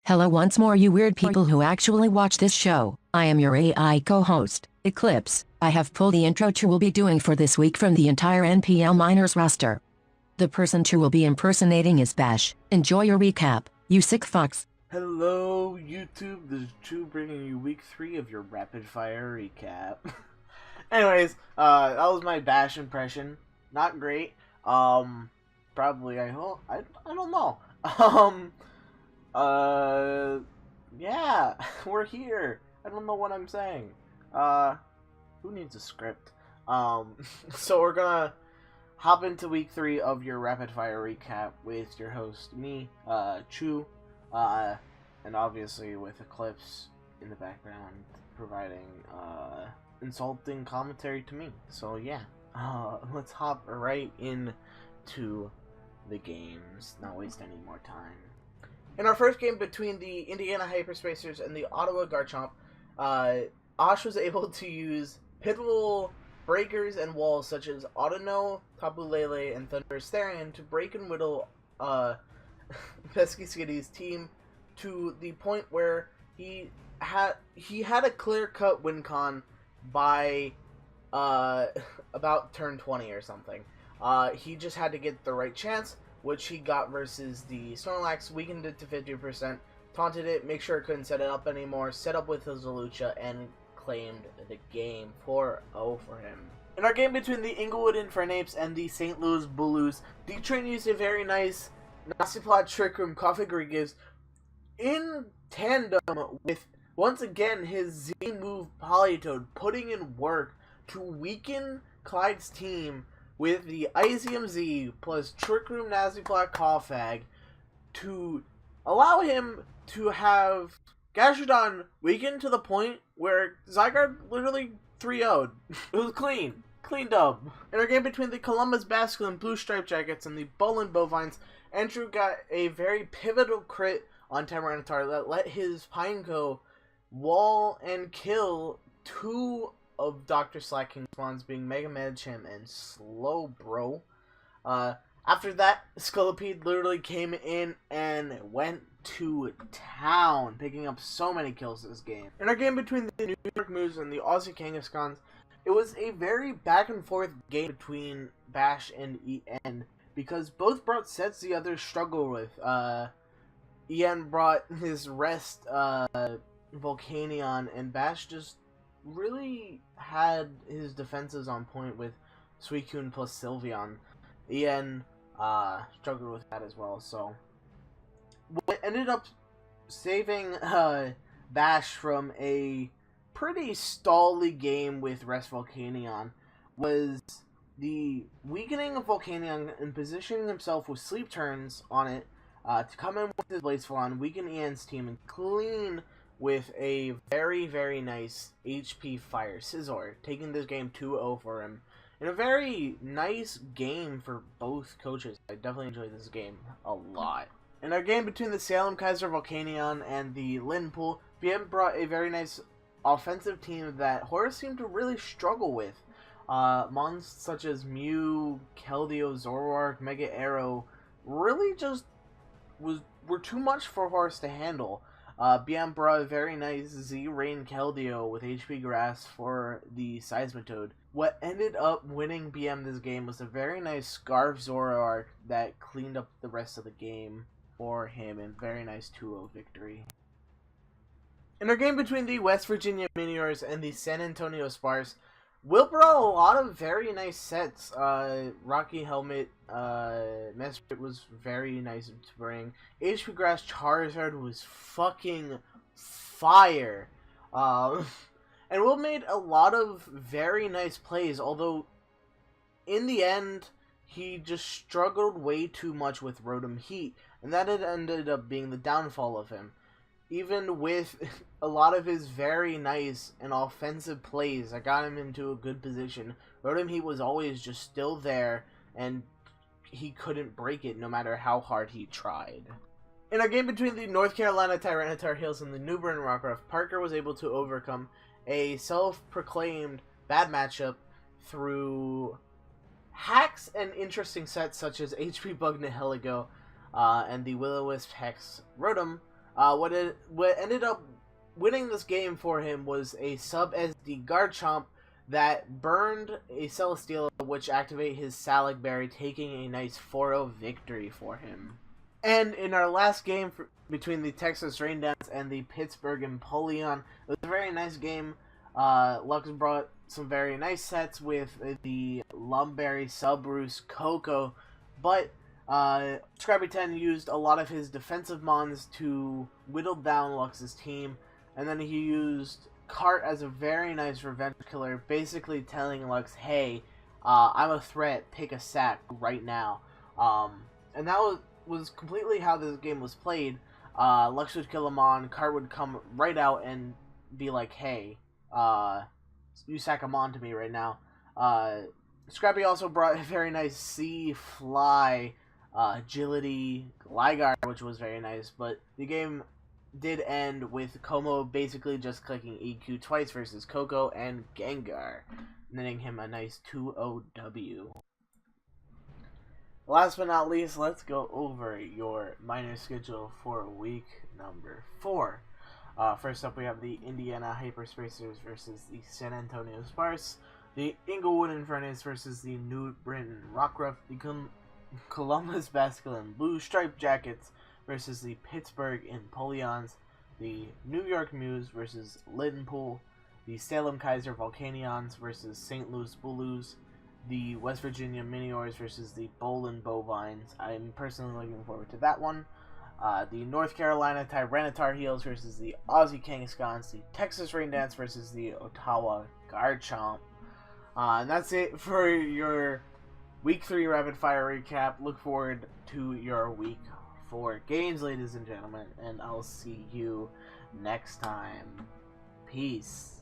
Hello once more, you weird people who actually watch this show. I am your AI co-host, Eclipse. I have pulled the intro Chu will be doing for this week from the entire NPL minors roster. The person Chu will be impersonating is Bash. Enjoy your recap, you sick fucks. Hello YouTube, this is Chu bringing you week 3 of your rapid fire recap. Anyways, that was my Bash impression. Not great. Probably, I hope, I don't know. Yeah, we're here. I don't know what I'm saying. Who needs a script? So we're gonna hop into week 3 of your rapid fire recap with your host, me, Chu, and obviously with Eclipse in the background providing, insulting commentary to me. So yeah, let's hop right into the games, not waste any more time. In our first game between the Indiana Hyperspacers and the Ottawa Garchomp, Osh was able to use pivotal breakers and walls such as Autono, Tapu Lele, and Thunderous Therian to break and whittle Pesky Skitty's team to the point where he had a clear-cut win con by about turn 20 or something. He just had to get the right chance, which he got versus the Snorlax, weakened it to 50%, taunted it, make sure it couldn't set it up anymore, set up with his Zalucha, and claimed the game 4-0 for him. In our game between the Inglewood Infernapes and the St. Louis Blues, D-Train used a very nice Naciplot Trick Room Coffee Gives in tandem with, once again, his Z-move Politoed, putting in work to weaken Clyde's team with the Izium Z plus Trick Room Naziplot Koffag to allow him to have Gastrodon weakened to the point where Zygarde literally 3-0'd. It was clean. Clean dub. In our game between the Columbus Basket and Blue Stripe Jackets and the Bowling Bovines, Andrew got a very pivotal crit on Tyranitar that let his Pineco wall and kill two of Dr. Slacking spawns, being Mega Medicham and Slowbro. After that, Scolipede literally came in and went to town, picking up so many kills this game. In our game between the New York Moves and the Aussie Kangaskhan, it was a very back and forth game between Bash and EN, because both brought sets the others struggled with. EN brought his rest Volcanion, and Bash just really had his defenses on point with Suicune plus Sylveon. EN struggled with that as well, so what ended up saving Bash from a pretty stally game with Rest Volcanion was the weakening of Volcanion and positioning himself with sleep turns on it to come in with his Blazeflon, weaken EN's team, and clean with a very, very nice HP Fire Scizor, taking this game 2-0 for him. In a very nice game for both coaches. I definitely enjoyed this game a lot. In our game between the Salem Kaiser Volcanion and the Linpool, BM brought a very nice offensive team that Horus seemed to really struggle with. Mons such as Mew, Keldeo, Zoroark, Mega Arrow really just were too much for Horus to handle. BM brought a very nice Z-Rain Keldeo with HP Grass for the Seismitoad. What ended up winning BM this game was a very nice Scarf Zoroark that cleaned up the rest of the game for him, and very nice 2-0 victory. In our game between the West Virginia Meteors and the San Antonio Spars, Will brought a lot of very nice sets. Rocky Helmet, Mesprit was very nice to bring. HP Grass Charizard was fucking fire. And Will made a lot of very nice plays, although in the end, he just struggled way too much with Rotom Heat, and that had ended up being the downfall of him. Even with a lot of his very nice and offensive plays that got him into a good position, Rotom Heat was always just still there, and he couldn't break it no matter how hard he tried. In our game between the North Carolina Tyranitar Hills and the New Bern Rockruff, Parker was able to overcome a self-proclaimed bad matchup through hacks and interesting sets such as HP Bug Nihilego and the Will-O-Wisp Hex Rotom, What ended up winning this game for him was a sub SD Garchomp that burned a Celesteela, which activated his Salac Berry, taking a nice 4-0 victory for him. And in our last game between the Texas Rain Dance and the Pittsburgh Empoleon, it was a very nice game. Lux brought some very nice sets with the Lumberry, Subroost, Coco, but Scrappy 10 used a lot of his defensive mons to whittle down Lux's team, and then he used Cart as a very nice revenge killer, basically telling Lux, hey, I'm a threat, pick a sack right now. And that was completely how this game was played. Lux would kill him on, Cart would come right out and be like, hey, you sack him on to me right now. Scrappy also brought a very nice Sea, Fly, Agility, Gligar, which was very nice, but the game did end with Como basically just clicking EQ twice versus Coco and Gengar, netting him a nice 2-0 W. Last but not least, let's go over your minor schedule for week number 4. First up, we have the Indiana Hyperspacers versus the San Antonio Sparse, the Inglewood Infernus versus the New Britain Rockruff, the Columbus Basculin Blue Stripe Jackets versus the Pittsburgh Empoleons, the New York Muse versus Lidenpool, the Salem Kaiser Volcanions versus St. Louis Blues, the West Virginia Miniors versus the Bolin Bovines. I'm personally looking forward to that one. The North Carolina Tyranitar Heels versus the Aussie Kangaskhan, the Texas Rain Dance versus the Ottawa Garchomp. And that's it for your Week 3 Rapid Fire recap. Look forward to your Week 4 games, ladies and gentlemen, and I'll see you next time. Peace.